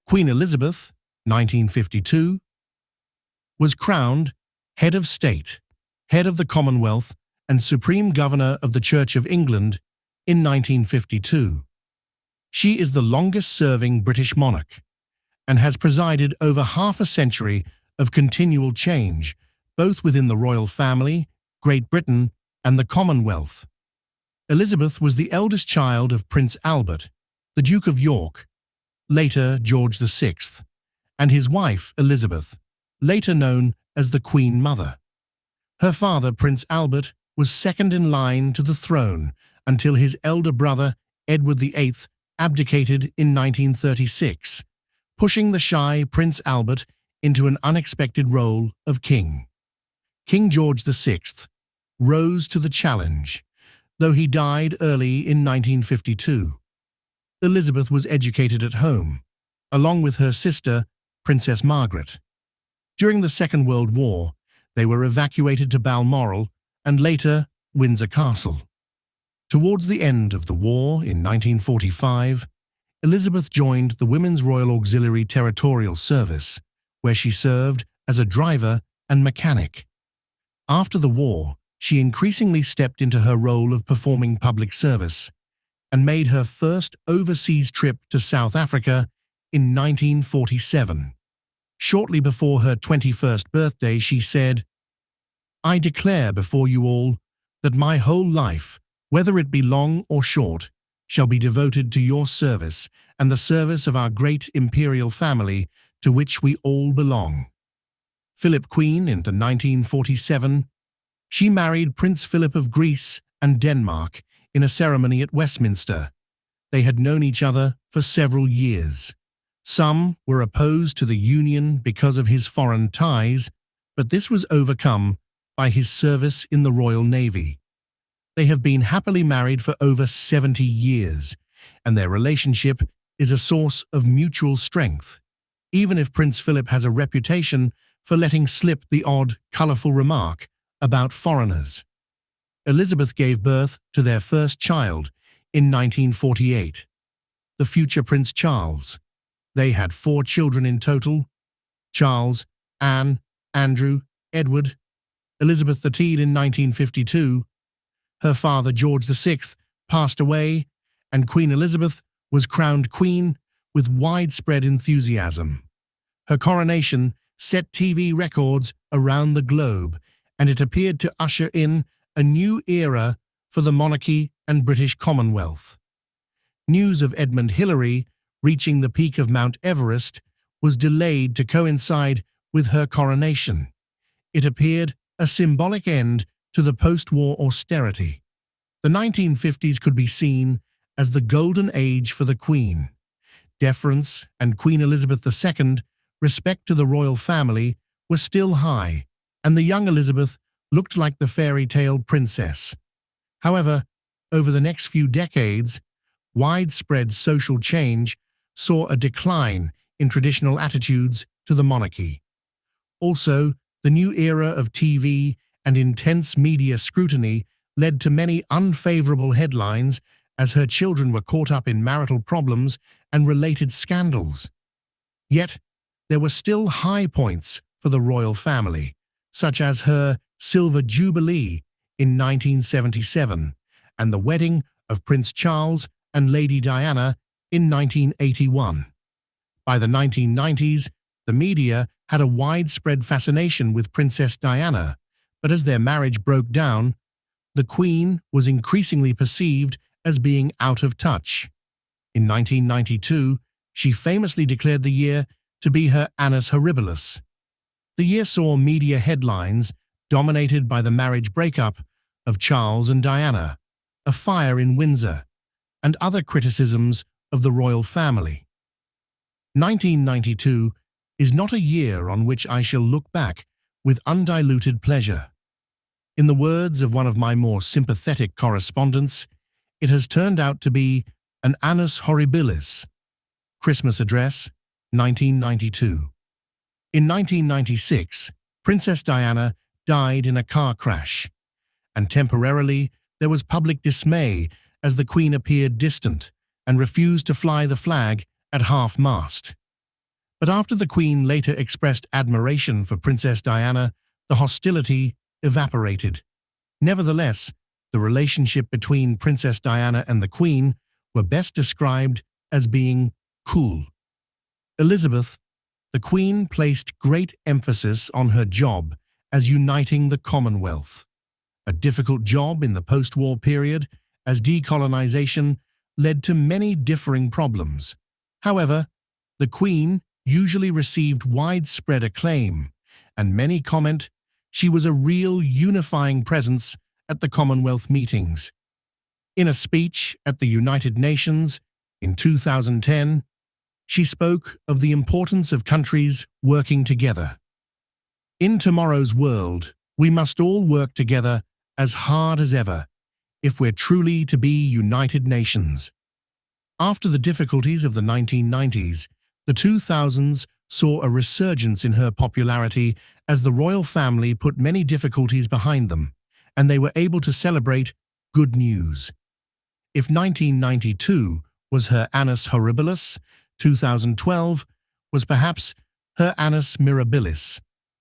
Queen Elizabeth, 1952, was crowned head of state, head of the Commonwealth, and Supreme Governor of the Church of England in 1952. She is the longest-serving British monarch and has presided over half a century of continual change, both within the royal family, Great Britain, and the Commonwealth. Elizabeth was the eldest child of Prince Albert, the Duke of York, later George VI, and his wife Elizabeth, later known as the Queen Mother. Her father, Prince Albert, was second in line to the throne until his elder brother, Edward VIII, abdicated in 1936, pushing the shy Prince Albert into an unexpected role of king. King George VI rose to the challenge, though he died early in 1952. Elizabeth was educated at home, along with her sister, Princess Margaret. During the Second World War, they were evacuated to Balmoral and later Windsor Castle. Towards the end of the war in 1945, Elizabeth joined the Women's Royal Auxiliary Territorial Service, where she served as a driver and mechanic. After the war, she increasingly stepped into her role of performing public service and made her first overseas trip to South Africa in 1947. Shortly before her 21st birthday, she said, "I declare before you all that my whole life, whether it be long or short, shall be devoted to your service and the service of our great imperial family to which we all belong." Philip Queen into 1947, she married Prince Philip of Greece and Denmark in a ceremony at Westminster. They had known each other for several years. Some were opposed to the union because of his foreign ties, but this was overcome by his service in the Royal Navy. They have been happily married for over 70 years, and their relationship is a source of mutual strength, even if Prince Philip has a reputation for letting slip the odd, colourful remark about foreigners. Elizabeth gave birth to their first child in 1948, the future Prince Charles. They had 4 children in total: Charles, Anne, Andrew, Edward. Elizabeth died in 1952. Her father, George VI, passed away, and Queen Elizabeth was crowned queen with widespread enthusiasm. Her coronation set TV records around the globe, and it appeared to usher in a new era for the monarchy and British Commonwealth. News of Edmund Hillary reaching the peak of Mount Everest was delayed to coincide with her coronation. It appeared a symbolic end to the post-war austerity. The 1950s could be seen as the golden age for the Queen. Deference and Queen Elizabeth II, respect to the royal family, were still high, and the young Elizabeth looked like the fairy tale princess. However, over the next few decades, widespread social change saw a decline in traditional attitudes to the monarchy. Also, the new era of TV and intense media scrutiny led to many unfavorable headlines as her children were caught up in marital problems and related scandals. Yet, there were still high points for the royal family, such as her Silver Jubilee in 1977 and the wedding of Prince Charles and Lady Diana in 1981. By the 1990s, the media had a widespread fascination with Princess Diana, but as their marriage broke down, the Queen was increasingly perceived as being out of touch. In 1992, she famously declared the year to be her Annus Horribilis. The year saw media headlines dominated by the marriage breakup of Charles and Diana, a fire in Windsor, and other criticisms of the royal family. 1992 is not a year on which I shall look back with undiluted pleasure. In the words of one of my more sympathetic correspondents, it has turned out to be an Annus Horribilis. Christmas Address, 1992. In 1996, Princess Diana died in a car crash, and temporarily there was public dismay as the Queen appeared distant and refused to fly the flag at half-mast. But after the Queen later expressed admiration for Princess Diana, the hostility evaporated. Nevertheless, the relationship between Princess Diana and the Queen were best described as being cool. Elizabeth, the Queen, placed great emphasis on her job as uniting the Commonwealth, a difficult job in the post-war period, as decolonization led to many differing problems. However, the Queen usually received widespread acclaim, and many comment she was a real unifying presence at the Commonwealth meetings. In a speech at the United Nations in 2010, she spoke of the importance of countries working together. In tomorrow's world, we must all work together as hard as ever if we're truly to be United Nations. After the difficulties of the 1990s, the 2000s saw a resurgence in her popularity as the royal family put many difficulties behind them, and they were able to celebrate good news. If 1992 was her annus horribilis, 2012 was perhaps her annus mirabilis.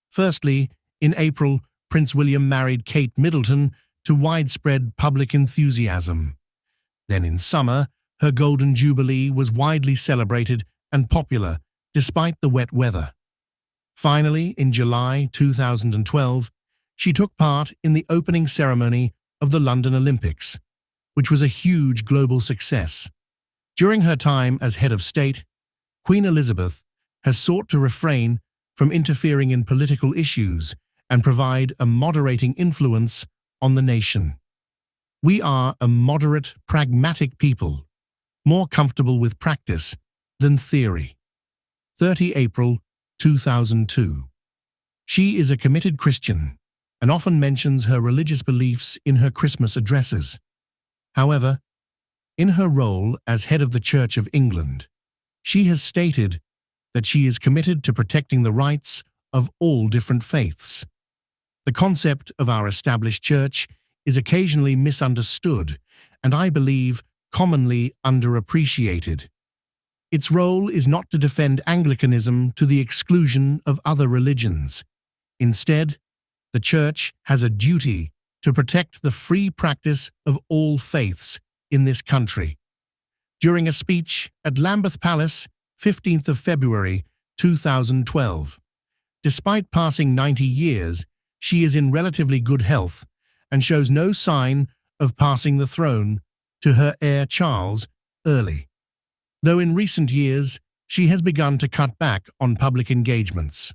Firstly, in April, Prince William married Kate Middleton to widespread public enthusiasm. Then in summer, her Golden Jubilee was widely celebrated and popular despite the wet weather. Finally, in July 2012, she took part in the opening ceremony of the London Olympics, which was a huge global success. During her time as head of state, Queen Elizabeth has sought to refrain from interfering in political issues and provide a moderating influence on the nation. We are a moderate, pragmatic people, more comfortable with practice than theory. 30 April 2002. She is a committed Christian and often mentions her religious beliefs in her Christmas addresses. However, in her role as head of the Church of England, she has stated that she is committed to protecting the rights of all different faiths. The concept of our established church is occasionally misunderstood and, I believe, commonly underappreciated. Its role is not to defend Anglicanism to the exclusion of other religions. Instead, the Church has a duty to protect the free practice of all faiths in this country. During a speech at Lambeth Palace, 15th of February 2012, despite passing 90 years, she is in relatively good health and shows no sign of passing the throne to her heir Charles early, though in recent years she has begun to cut back on public engagements.